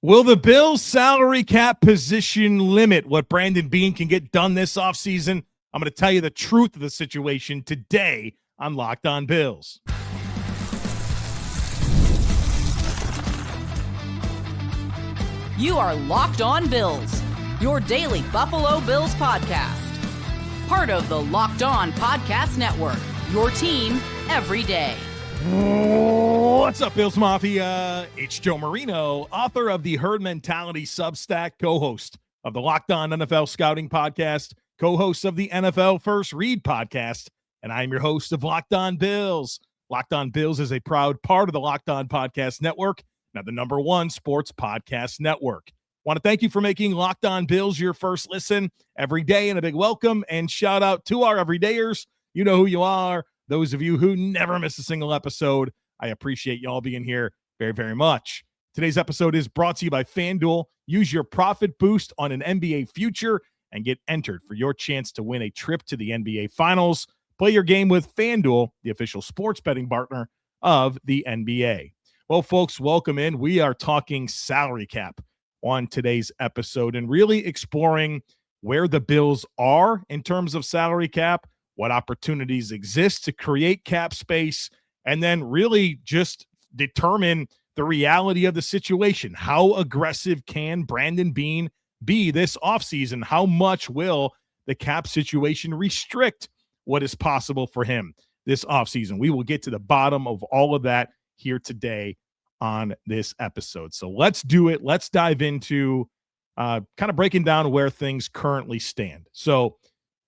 Will the Bills salary cap position limit what Brandon Beane can get done this offseason? I'm going to tell you the truth of the situation today on Locked On Bills. You are Locked On Bills, your daily Buffalo Bills podcast. Part of the Locked On Podcast Network, your team every day. What's up, Bills Mafia? It's Joe Marino, author of the Herd Mentality Substack, co-host of the Locked On NFL Scouting Podcast, co-host of the NFL First Read Podcast, and I'm your host of Locked On Bills. Locked On Bills is a proud part of the Locked On Podcast Network, now the #1 sports podcast network. Want to thank you for making Locked On Bills your first listen every day, and a big welcome and shout out to our everydayers. You know who you are. Those of you who never miss a single episode, I appreciate y'all being here very, very much. Today's episode is brought to you by FanDuel. Use your profit boost on an NBA future and get entered for your chance to win a trip to the NBA Finals. Play your game with FanDuel, the official sports betting partner of the NBA. Well, folks, welcome in. We are talking salary cap on today's episode and really exploring where the Bills are in terms of salary cap, what opportunities exist to create cap space, and then really just determine the reality of the situation. How aggressive can Brandon Beane be this offseason? How much will the cap situation restrict what is possible for him this offseason? We will get to the bottom of all of that here today on this episode. So let's do it. Let's dive into kind of breaking down where things currently stand. So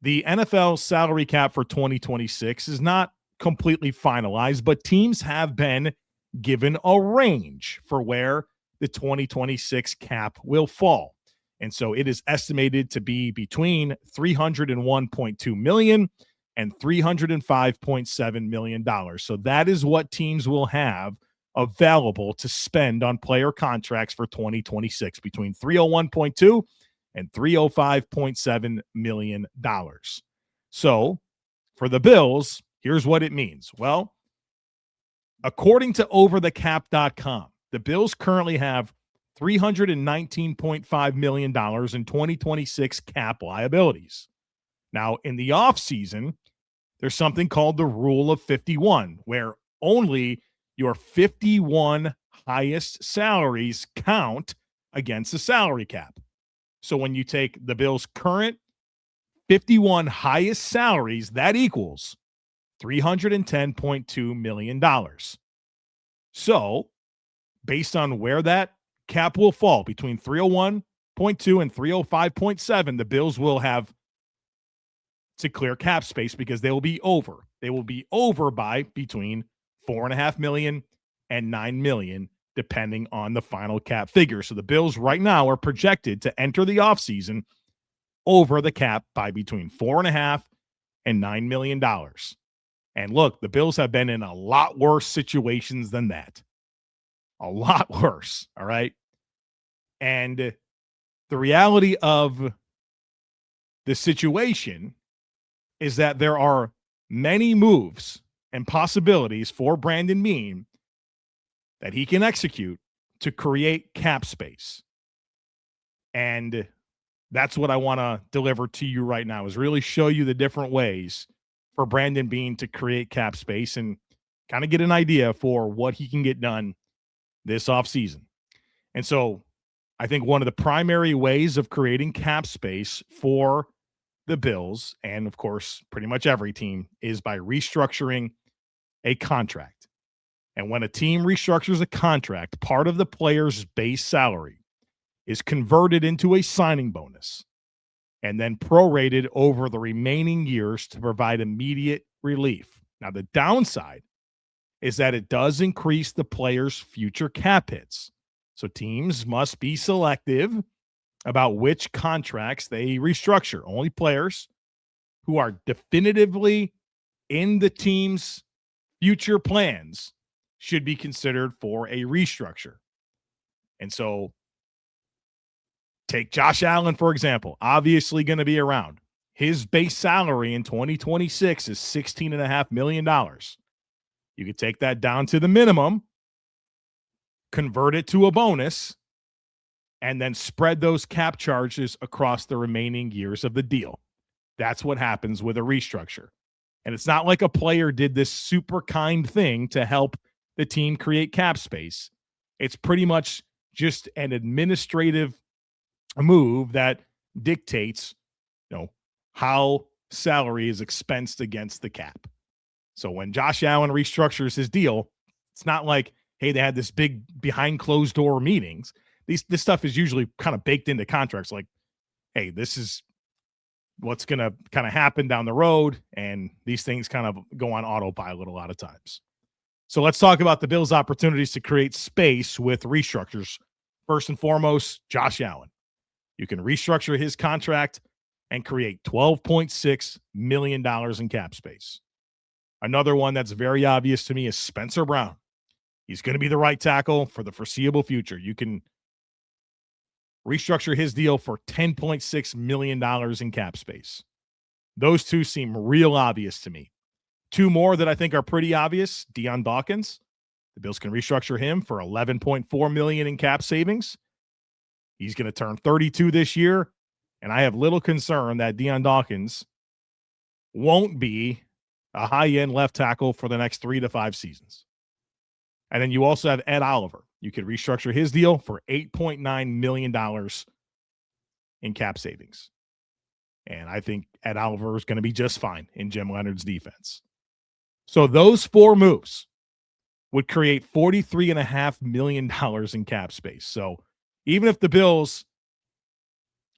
the NFL salary cap for 2026 is not completely finalized, but teams have been given a range for where the 2026 cap will fall. And so it is estimated to be between $301.2 million and $305.7 million. So that is what teams will have available to spend on player contracts for 2026, between $301.2 and $305.7 million. So for the Bills, here's what it means. Well, according to overthecap.com, the Bills currently have $319.5 million in 2026 cap liabilities. Now, in the offseason, there's something called the Rule of 51, where only your 51 highest salaries count against the salary cap. So when you take the Bills' current 51 highest salaries, that equals $310.2 million. So based on where that cap will fall, between 301.2 and 305.7, the Bills will have to clear cap space because they will be over. They will be over by between $4.5 million and $9 million, depending on the final cap figure. So the Bills right now are projected to enter the offseason over the cap by between $4.5 and $9 million. And look, the Bills have been in a lot worse situations than that. A lot worse, all right? And the reality of the situation is that there are many moves and possibilities for Brandon Beane that he can execute to create cap space. And that's what I want to deliver to you right now, is really show you the different ways for Brandon Beane to create cap space and kind of get an idea for what he can get done this offseason. And so I think one of the primary ways of creating cap space for the Bills, and of course, pretty much every team, is by restructuring a contract. And when a team restructures a contract, part of the player's base salary is converted into a signing bonus and then prorated over the remaining years to provide immediate relief. Now, the downside is that it does increase the player's future cap hits. So teams must be selective about which contracts they restructure. Only players who are definitively in the team's future plans should be considered for a restructure. And so take Josh Allen, for example, obviously going to be around. His base salary in 2026 is $16.5 million. You could take that down to the minimum, convert it to a bonus, and then spread those cap charges across the remaining years of the deal. That's what happens with a restructure. And it's not like a player did this super kind thing to help the team create cap space. It's pretty much just an administrative move that dictates, how salary is expensed against the cap. So when Josh Allen restructures his deal, it's not like, hey, they had this big behind closed door meetings. This stuff is usually kind of baked into contracts. Like, hey, this is what's going to kind of happen down the road. And these things kind of go on autopilot a lot of times. So let's talk about the Bills' opportunities to create space with restructures. First and foremost, Josh Allen. You can restructure his contract and create $12.6 million in cap space. Another one that's very obvious to me is Spencer Brown. He's going to be the right tackle for the foreseeable future. You can restructure his deal for $10.6 million in cap space. Those two seem real obvious to me. Two more that I think are pretty obvious, Dion Dawkins. The Bills can restructure him for $11.4 million in cap savings. He's going to turn 32 this year, and I have little concern that Dion Dawkins won't be a high-end left tackle for the next 3 to 5 seasons. And then you also have Ed Oliver. You could restructure his deal for $8.9 million in cap savings. And I think Ed Oliver is going to be just fine in Jim Leonard's defense. So those 4 moves would create $43.5 million in cap space. So even if the Bills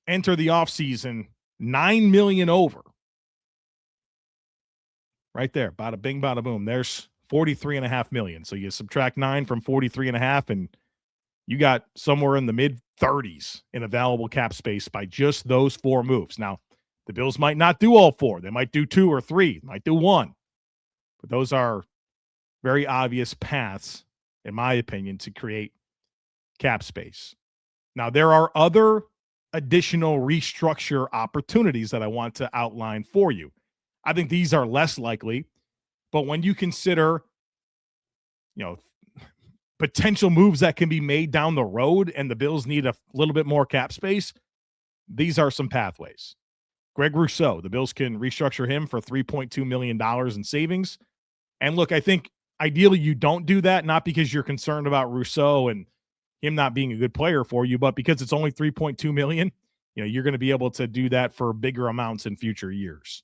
enter the offseason $9 million over, right there, bada bing, bada boom, there's $43.5 million. So you subtract 9 from 43.5, and you got somewhere in the mid-30s in available cap space by just those 4 moves. Now, the Bills might not do all 4. They might do 2 or 3, might do 1. But those are very obvious paths, in my opinion, to create cap space. Now, there are other additional restructure opportunities that I want to outline for you. I think these are less likely, but when you consider, potential moves that can be made down the road and the Bills need a little bit more cap space, these are some pathways. Greg Rousseau, the Bills can restructure him for $3.2 million in savings. And look, I think ideally you don't do that, not because you're concerned about Rousseau and him not being a good player for you, but because it's only $3.2 million, you're going to be able to do that for bigger amounts in future years.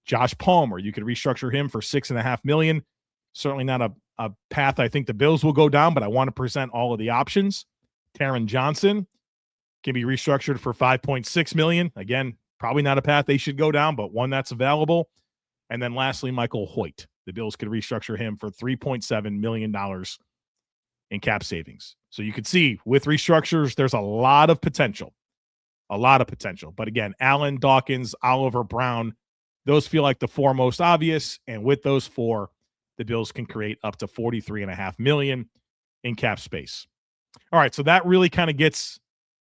Josh Palmer, you could restructure him for $6.5 million. Certainly not a path I think the Bills will go down, but I want to present all of the options. Taron Johnson can be restructured for $5.6 million. Again, probably not a path they should go down, but one that's available. And then lastly, Michael Hoyt. The Bills could restructure him for $3.7 million in cap savings. So you could see with restructures, there's a lot of potential. But again, Allen, Dawkins, Oliver, Brown, those feel like the 4 most obvious. And with those 4, the Bills can create up to $43.5 million in cap space. All right, so that really kind of gets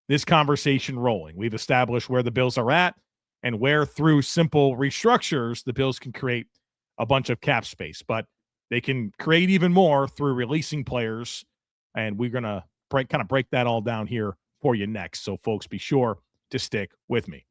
this conversation rolling. We've established where the Bills are at and where through simple restructures, the Bills can create a bunch of cap space, but they can create even more through releasing players. And we're going to break that all down here for you next. So folks, be sure to stick with me.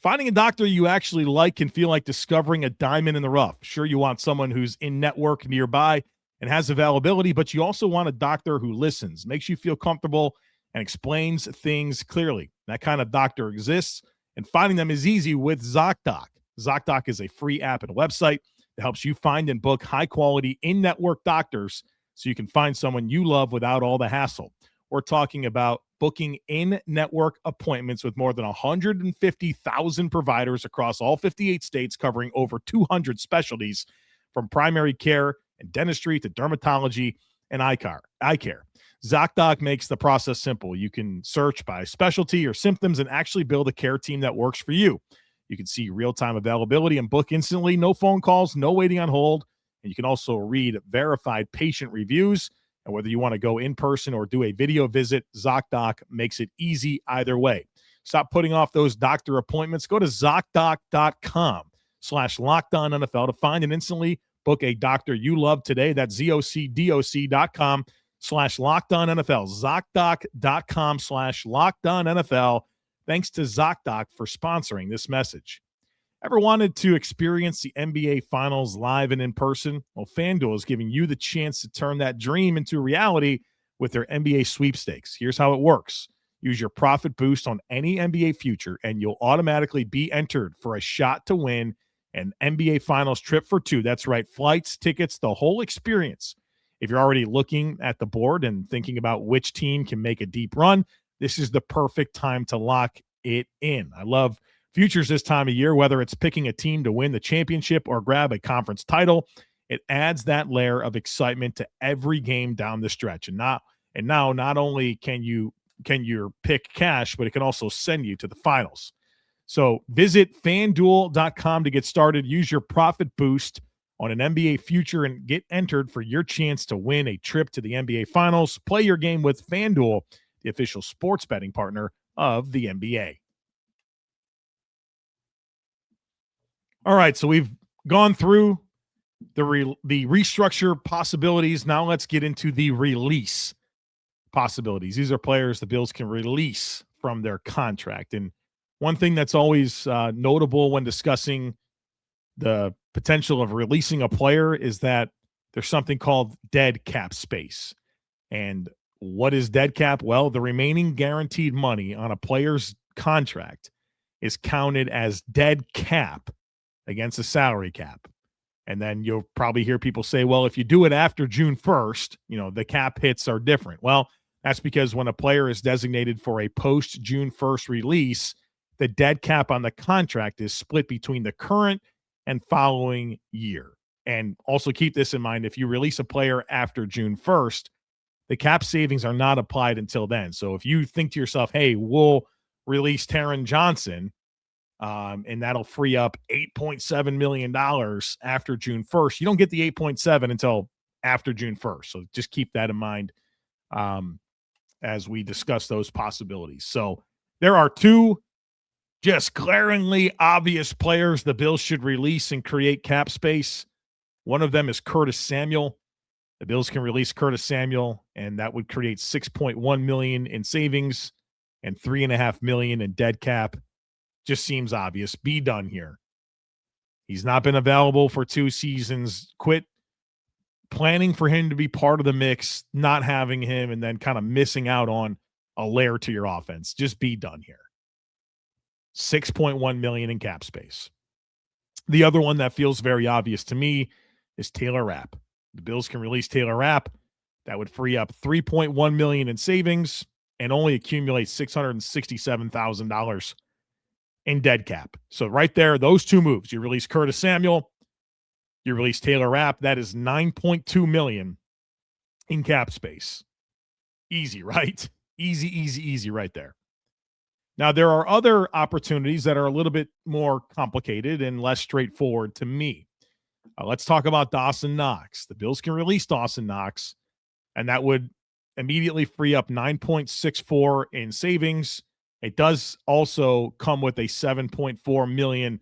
Finding a doctor you actually like can feel like discovering a diamond in the rough. Sure, you want someone who's in network nearby and has availability, but you also want a doctor who listens, makes you feel comfortable, and explains things clearly. That kind of doctor exists, and finding them is easy with ZocDoc. ZocDoc is a free app and website that helps you find and book high-quality in-network doctors so you can find someone you love without all the hassle. We're talking about booking in-network appointments with more than 150,000 providers across all 58 states, covering over 200 specialties, from primary care and dentistry to dermatology and eye care. ZocDoc makes the process simple. You can search by specialty or symptoms and actually build a care team that works for you. You can see real-time availability and book instantly, no phone calls, no waiting on hold. And you can also read verified patient reviews. And whether you want to go in person or do a video visit, ZocDoc makes it easy either way. Stop putting off those doctor appointments. Go to ZocDoc.com/LockedOnNFL to find and instantly book a doctor you love today. That's ZocDoc.com ZocDoc.com/LockedOnNFL. ZocDoc.com/LockedOnNFL. Thanks to ZocDoc for sponsoring this message. Ever wanted to experience the NBA Finals live and in person? Well, FanDuel is giving you the chance to turn that dream into reality with their NBA sweepstakes. Here's how it works. Use your profit boost on any NBA future, and you'll automatically be entered for a shot to win an NBA Finals trip for two. That's right, flights, tickets, the whole experience. If you're already looking at the board and thinking about which team can make a deep run, this is the perfect time to lock it in. I love futures this time of year, whether it's picking a team to win the championship or grab a conference title. It adds that layer of excitement to every game down the stretch. And now not only can your pick cash, but it can also send you to the finals. So visit FanDuel.com to get started. Use your profit boost on an NBA future and get entered for your chance to win a trip to the NBA Finals. Play your game with FanDuel, the official sports betting partner of the NBA. All right, so we've gone through the restructure possibilities. Now let's get into the release possibilities. These are players the Bills can release from their contract. And one thing that's always notable when discussing the potential of releasing a player is that there's something called dead cap space. And what is dead cap? Well, the remaining guaranteed money on a player's contract is counted as dead cap against the salary cap. And then you'll probably hear people say, well, if you do it after June 1st, the cap hits are different. Well, that's because when a player is designated for a post June 1st release, the dead cap on the contract is split between the current and following year. And also keep this in mind, if you release a player after June 1st, the cap savings are not applied until then. So if you think to yourself, hey, we'll release Taron Johnson, and that'll free up $8.7 million after June 1st. You don't get the 8.7 until after June 1st. So just keep that in mind as we discuss those possibilities. So there are two just glaringly obvious players the Bills should release and create cap space. One of them is Curtis Samuel. The Bills can release Curtis Samuel, and that would create $6.1 million in savings and $3.5 million in dead cap. Just seems obvious. Be done here. He's not been available for 2 seasons. Quit planning for him to be part of the mix, not having him, and then kind of missing out on a layer to your offense. Just be done here. $6.1 million in cap space. The other one that feels very obvious to me is Taylor Rapp. The Bills can release Taylor Rapp. That would free up $3.1 million in savings and only accumulate $667,000 in dead cap. So right there, those two moves. You release Curtis Samuel, you release Taylor Rapp. That is $9.2 million in cap space. Easy, right? Easy right there. Now, there are other opportunities that are a little bit more complicated and less straightforward to me. Let's talk about Dawson Knox. The Bills can release Dawson Knox, and that would immediately free up $9.64 in savings. It does also come with a $7.4 million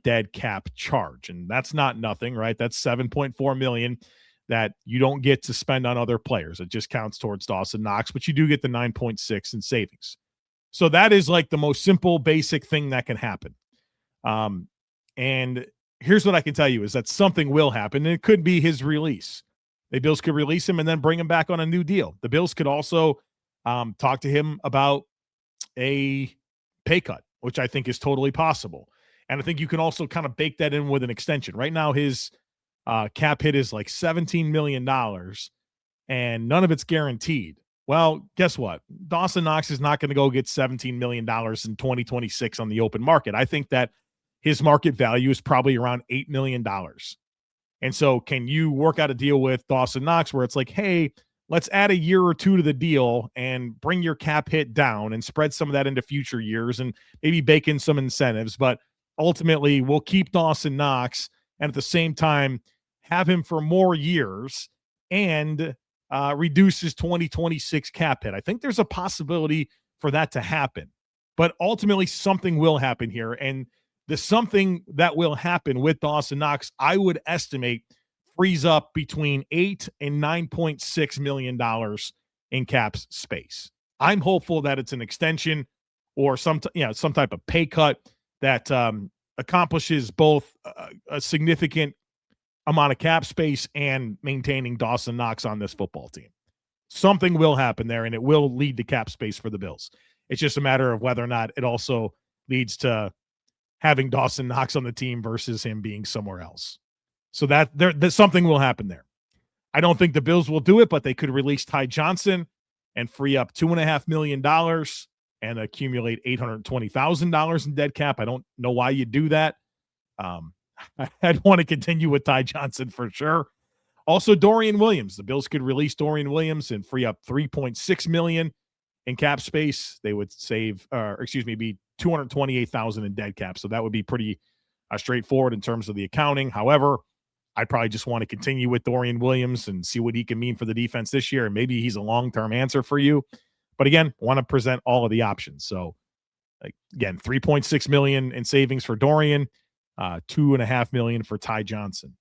dead cap charge, and that's not nothing, right? That's $7.4 million that you don't get to spend on other players. It just counts towards Dawson Knox, but you do get the 9.6 in savings. So that is like the most simple, basic thing that can happen. And here's what I can tell you is that something will happen, and it could be his release. The Bills could release him and then bring him back on a new deal. The Bills could also talk to him about a pay cut, which I think is totally possible. And I think you can also kind of bake that in with an extension. Right now, his cap hit is like $17 million, and none of it's guaranteed. Well, guess what? Dawson Knox is not going to go get $17 million in 2026 on the open market. I think that his market value is probably around $8 million. And so can you work out a deal with Dawson Knox where it's like, hey, let's add a year or two to the deal and bring your cap hit down and spread some of that into future years and maybe bake in some incentives. But ultimately, we'll keep Dawson Knox and at the same time have him for more years and reduce his 2026 cap hit. I think there's a possibility for that to happen. But ultimately, something will happen here. And the something that will happen with Dawson Knox, I would estimate frees up between $8 and $9.6 million in cap space. I'm hopeful that it's an extension or some type of pay cut that accomplishes both a significant amount of cap space and maintaining Dawson Knox on this football team. Something will happen there, and it will lead to cap space for the Bills. It's just a matter of whether or not it also leads to having Dawson Knox on the team versus him being somewhere else. So that something will happen there. I don't think the Bills will do it, but they could release Ty Johnson and free up $2.5 million and accumulate $820,000 in dead cap. I don't know why you do that. I'd want to continue with Ty Johnson for sure. Also, Dorian Williams. The Bills could release Dorian Williams and free up $3.6 million in cap space. They would save, be $228,000 in dead cap. So that would be pretty straightforward in terms of the accounting. However, I'd probably just want to continue with Dorian Williams and see what he can mean for the defense this year. And maybe he's a long-term answer for you. But again, want to present all of the options. So again, $3.6 million in savings for Dorian, $2.5 million for Ty Johnson.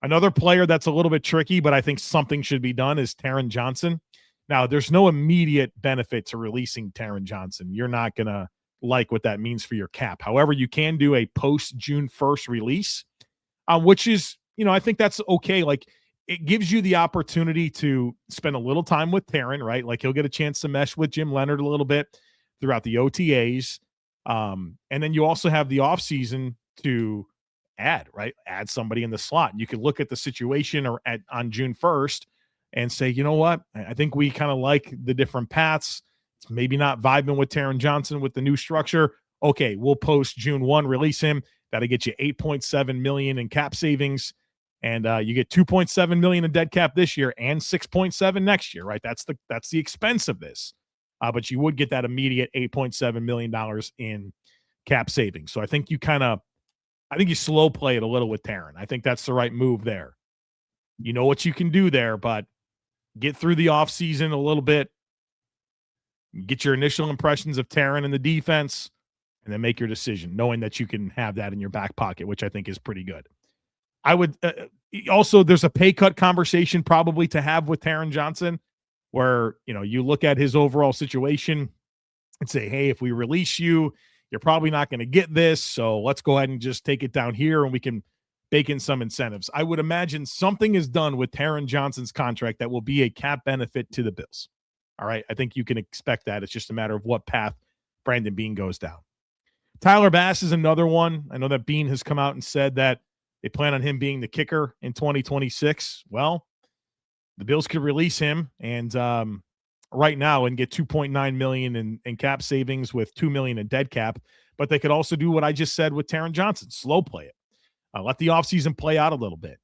Another player that's a little bit tricky, but I think something should be done is Taron Johnson. Now, there's no immediate benefit to releasing Taron Johnson. You're not going to like what that means for your cap. However, you can do a post-June 1st release, which is, I think that's okay. Like, it gives you the opportunity to spend a little time with Taron, right? Like, he'll get a chance to mesh with Jim Leonard a little bit throughout the OTAs. And then you also have the offseason to add somebody in the slot. You could look at the situation on June 1st and say, you know what? I think we kind of like the different paths. It's maybe not vibing with Taron Johnson with the new structure. Okay, we'll post June 1, release him. That'll get you $8.7 million in cap savings. And you get $2.7 million in dead cap this year and $6.7 next year, right? That's the expense of this. But you would get that immediate $8.7 million in cap savings. So I think you slow play it a little with Taron. I think that's the right move there. You know what you can do there, but get through the offseason a little bit, get your initial impressions of Taron and the defense, and then make your decision, knowing that you can have that in your back pocket, which I think is pretty good. I would also, there's a pay cut conversation probably to have with Taron Johnson where, you look at his overall situation and say, hey, if we release you, you're probably not going to get this. So let's go ahead and just take it down here and we can bake in some incentives. I would imagine something is done with Taron Johnson's contract that will be a cap benefit to the Bills. All right. I think you can expect that. It's just a matter of what path Brandon Beane goes down. Tyler Bass is another one. I know that Beane has come out and said that they plan on him being the kicker in 2026. Well, the Bills could release him and right now and get $2.9 million in cap savings with $2 million in dead cap. But they could also do what I just said with Taron Johnson, slow play it. Let the offseason play out a little bit.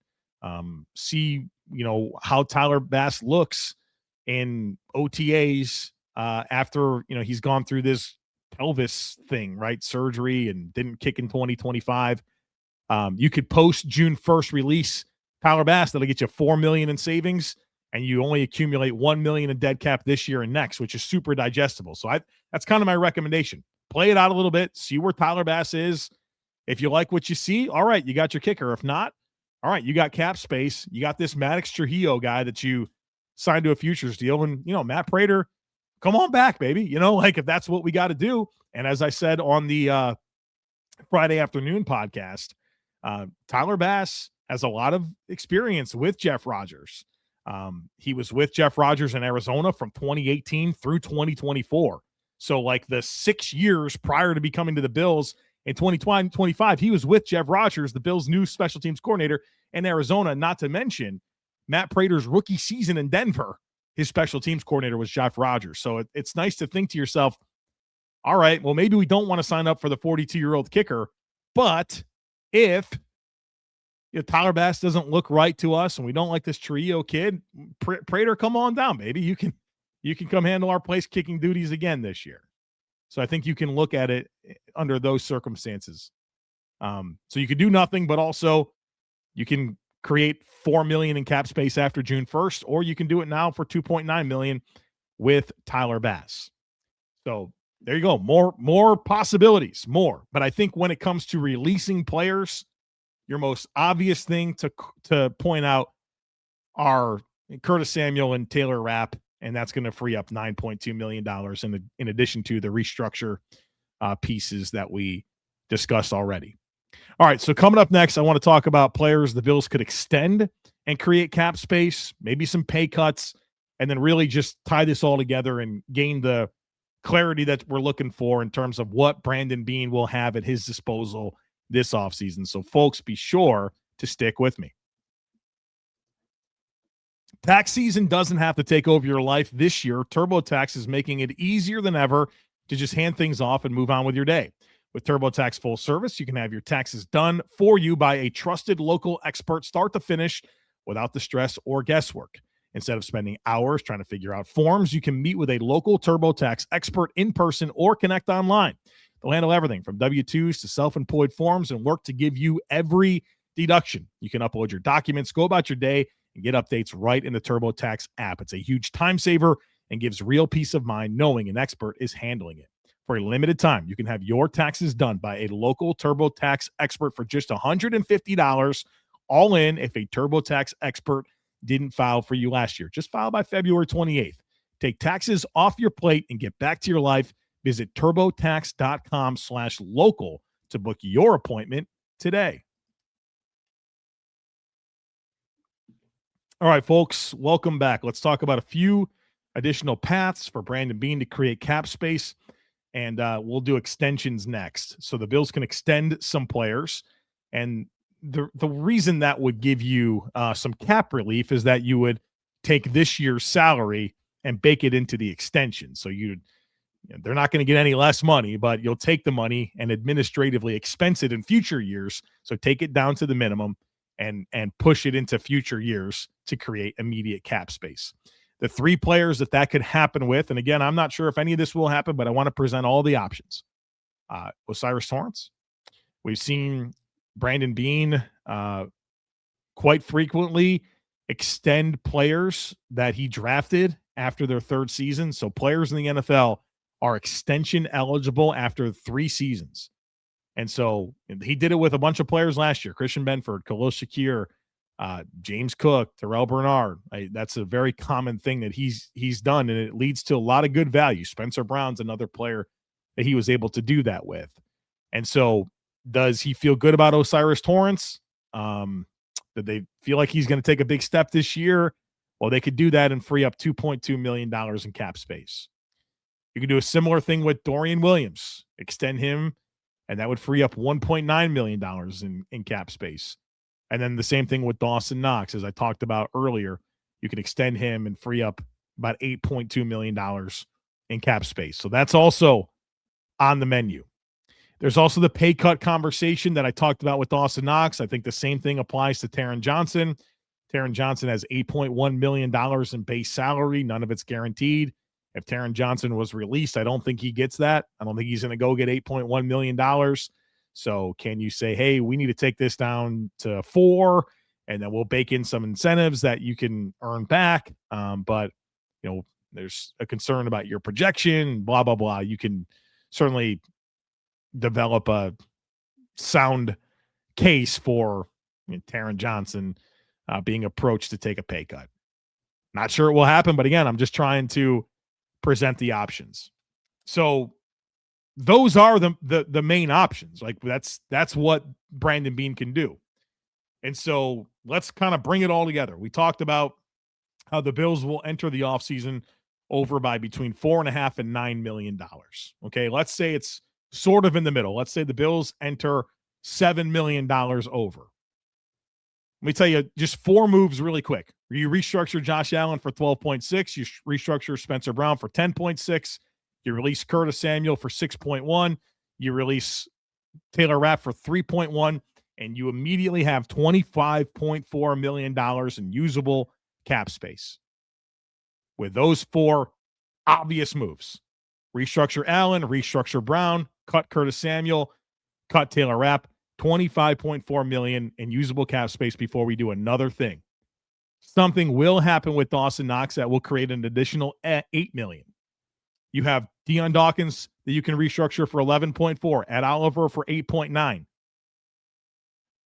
See, how Tyler Bass looks in OTAs after, he's gone through this pelvis thing, right? Surgery and didn't kick in 2025. You could post June 1st release Tyler Bass. That'll get you $4 million in savings, and you only accumulate $1 million in dead cap this year and next, which is super digestible. So that's kind of my recommendation. Play it out a little bit, see where Tyler Bass is. If you like what you see, all right, you got your kicker. If not, all right, you got cap space. You got this Maddox Trujillo guy that you signed to a futures deal. And, Matt Prater, come on back, baby. If that's what we got to do. And as I said on the Friday afternoon podcast, Tyler Bass has a lot of experience with Jeff Rodgers. He was with Jeff Rodgers in Arizona from 2018 through 2024. So the 6 years prior to becoming to the Bills in 2025, he was with Jeff Rodgers, the Bills' new special teams coordinator in Arizona, not to mention Matt Prater's rookie season in Denver. His special teams coordinator was Jeff Rodgers. So it's nice to think to yourself, all right, well, maybe we don't want to sign up for the 42-year-old kicker, but if Tyler Bass doesn't look right to us and we don't like this Trio kid, Prater, come on down, baby. You can come handle our place kicking duties again this year. So I think you can look at it under those circumstances. So you could do nothing, but also you can create $4 million in cap space after June 1st, or you can do it now for $2.9 million with Tyler Bass. So there you go. More possibilities, more. But I think when it comes to releasing players, your most obvious thing to point out are Curtis Samuel and Taylor Rapp, and that's going to free up $9.2 million in addition to the restructure pieces that we discussed already. All right, so coming up next, I want to talk about players the Bills could extend and create cap space, maybe some pay cuts, and then really just tie this all together and gain the clarity that we're looking for in terms of what Brandon Beane will have at his disposal this offseason. So, folks, be sure to stick with me. Tax season doesn't have to take over your life this year. TurboTax is making it easier than ever to just hand things off and move on with your day. With TurboTax Full Service, you can have your taxes done for you by a trusted local expert start to finish without the stress or guesswork. Instead of spending hours trying to figure out forms, you can meet with a local TurboTax expert in person or connect online. They'll handle everything from W-2s to self-employed forms and work to give you every deduction. You can upload your documents, go about your day, and get updates right in the TurboTax app. It's a huge time saver and gives real peace of mind knowing an expert is handling it. For a limited time, you can have your taxes done by a local TurboTax expert for just $150 all in if a TurboTax expert didn't file for you last year. Just file by February 28th. Take taxes off your plate and get back to your life. Visit turbotax.com/local to book your appointment today. All right, folks, welcome back. Let's talk about a few additional paths for Brandon Beane to create cap space, and we'll do extensions next. So the Bills can extend some players, and the reason that would give you some cap relief is that you would take this year's salary and bake it into the extension. So they're not going to get any less money, but you'll take the money and administratively expense it in future years. So take it down to the minimum and push it into future years to create immediate cap space. The three players that could happen with, and again, I'm not sure if any of this will happen, but I want to present all the options. O'Cyrus Torrence. We've seen Brandon Beane quite frequently extend players that he drafted after their third season. So players in the NFL are extension eligible after 3 seasons. And so he did it with a bunch of players last year. Christian Benford, Khalil Shakir, James Cook, Terrell Bernard. That's a very common thing that he's done, and it leads to a lot of good value. Spencer Brown's another player that he was able to do that with. And so does he feel good about O'Cyrus Torrence? Did they feel like he's going to take a big step this year? Well, they could do that and free up $2.2 million in cap space. You can do a similar thing with Dorian Williams, extend him, and that would free up $1.9 million in cap space. And then the same thing with Dawson Knox, as I talked about earlier. You can extend him and free up about $8.2 million in cap space. So that's also on the menu. There's also the pay cut conversation that I talked about with Dawson Knox. I think the same thing applies to Taron Johnson. Taron Johnson has $8.1 million in base salary. None of it's guaranteed. If Taron Johnson was released, I don't think he gets that. I don't think he's going to go get $8.1 million. So can you say, hey, we need to take this down to 4, and then we'll bake in some incentives that you can earn back. But, there's a concern about your projection, blah, blah, blah. You can certainly develop a sound case for Taron Johnson being approached to take a pay cut. Not sure it will happen, but again, I'm just trying to present the options. So those are the main options. Like that's what Brandon Beane can do. And so let's kind of bring it all together. We talked about how the Bills will enter the offseason over by between $4.5 and $9 million. Okay, let's say it's sort of in the middle. Let's say the Bills enter $7 million over. Let me tell you just 4 moves really quick. You restructure Josh Allen for 12.6. You restructure Spencer Brown for 10.6. You release Curtis Samuel for 6.1. You release Taylor Rapp for 3.1. And you immediately have $25.4 million in usable cap space. With those 4 obvious moves. Restructure Allen, restructure Brown, cut Curtis Samuel, cut Taylor Rapp. $25.4 million in usable cap space before we do another thing. Something will happen with Dawson Knox that will create an additional $8 million. You have Dion Dawkins that you can restructure for 11.4, Ed Oliver for 8.9.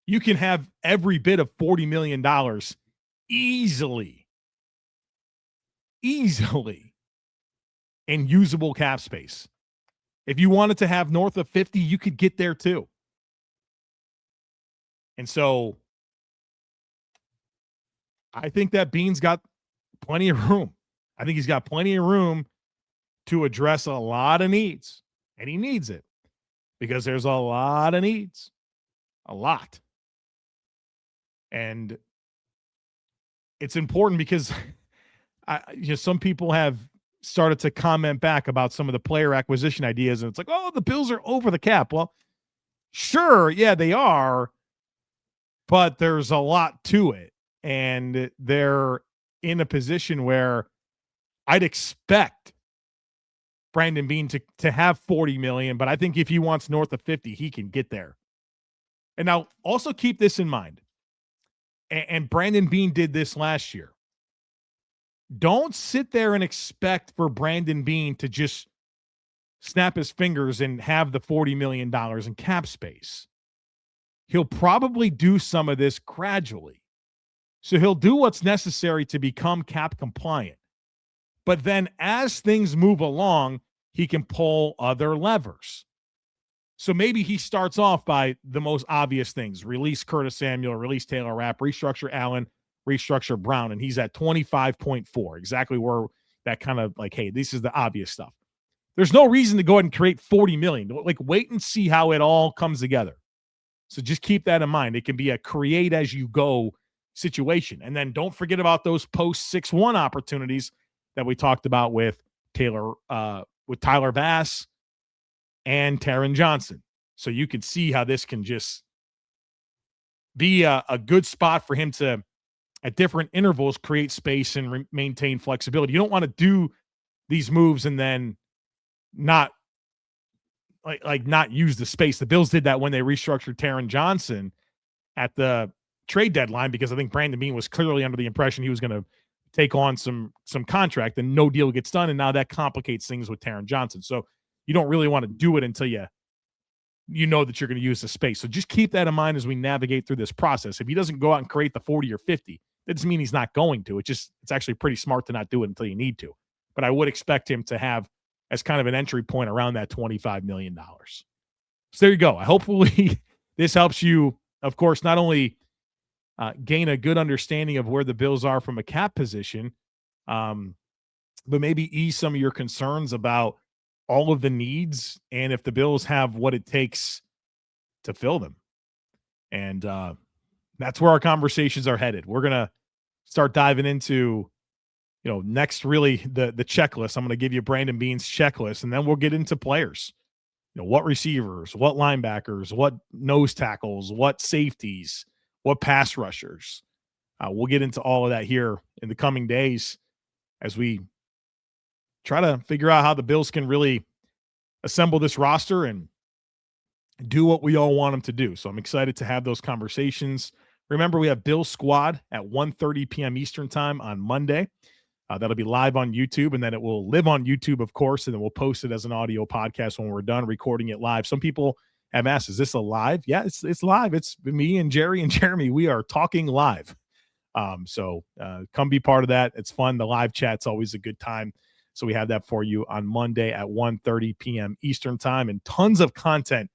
you can have every bit of $40 million easily in usable cap space. If you wanted to have north of 50, you could get there too. And so I think that Beane's got plenty of room. I think he's got plenty of room to address a lot of needs, and he needs it because there's a lot of needs, a lot. And it's important because some people have started to comment back about some of the player acquisition ideas, and it's like, oh, the Bills are over the cap. Well, sure, yeah, they are, but there's a lot to it, and they're in a position where I'd expect Brandon Beane to have $40 million, but I think if he wants north of 50, he can get there. And now also keep this in mind, and Brandon Beane did this last year. Don't sit there and expect for Brandon Beane to just snap his fingers and have the $40 million in cap space. He'll probably do some of this gradually. So he'll do what's necessary to become cap compliant. But then as things move along, he can pull other levers. So maybe he starts off by the most obvious things: release Curtis Samuel, release Taylor Rapp, restructure Allen, restructure Brown, and he's at 25.4, exactly where that kind of like, hey, this is the obvious stuff. There's no reason to go ahead and create $40 million. Like, wait and see how it all comes together. So just keep that in mind. It can be a create as you go situation. And then don't forget about those post 6-1 opportunities that we talked about with Tyler Bass and Taron Johnson. So you can see how this can just be a good spot for him to, at different intervals, create space and maintain flexibility. You don't want to do these moves and then not not use the space. The Bills did that when they restructured Taron Johnson at the trade deadline, because I think Brandon Beane was clearly under the impression he was going to take on some contract, and no deal gets done, and now that complicates things with Taron Johnson. So you don't really want to do it until you know that you're going to use the space. So just keep that in mind as we navigate through this process. If he doesn't go out and create the 40 or 50, that doesn't mean he's not going to. It's actually pretty smart to not do it until you need to. But I would expect him to have as kind of an entry point around that $25 million. So there you go. Hopefully this helps you, of course, not only gain a good understanding of where the Bills are from a cap position, but maybe ease some of your concerns about all of the needs and if the Bills have what it takes to fill them. And that's where our conversations are headed. We're going to start diving into, next really the checklist. I'm going to give you Brandon Beane's checklist, and then we'll get into players. What receivers, what linebackers, what nose tackles, what safeties, what pass rushers. We'll get into all of that here in the coming days as we try to figure out how the Bills can really assemble this roster and do what we all want them to do. So I'm excited to have those conversations. Remember, we have Bills Squad at 1:30 p.m. Eastern time on Monday. That'll be live on YouTube, and then it will live on YouTube, of course, and then we'll post it as an audio podcast when we're done recording it live. Some people have asked, is this a live? Yeah, it's live. It's me and Jerry and Jeremy. We are talking live. So come be part of that. It's fun. The live chat's always a good time. So we have that for you on Monday at 1:30 p.m. Eastern time, and tons of content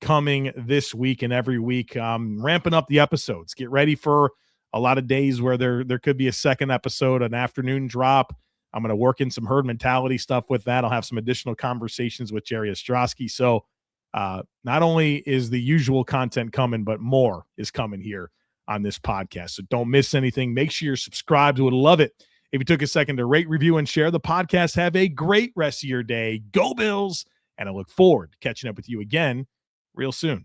coming this week and every week. Ramping up the episodes. Get ready for a lot of days where there could be a second episode, an afternoon drop. I'm going to work in some herd mentality stuff with that. I'll have some additional conversations with Jerry Ostrowski. So not only is the usual content coming, but more is coming here on this podcast. So don't miss anything. Make sure you're subscribed. We would love it if you took a second to rate, review, and share the podcast. Have a great rest of your day. Go Bills. And I look forward to catching up with you again real soon.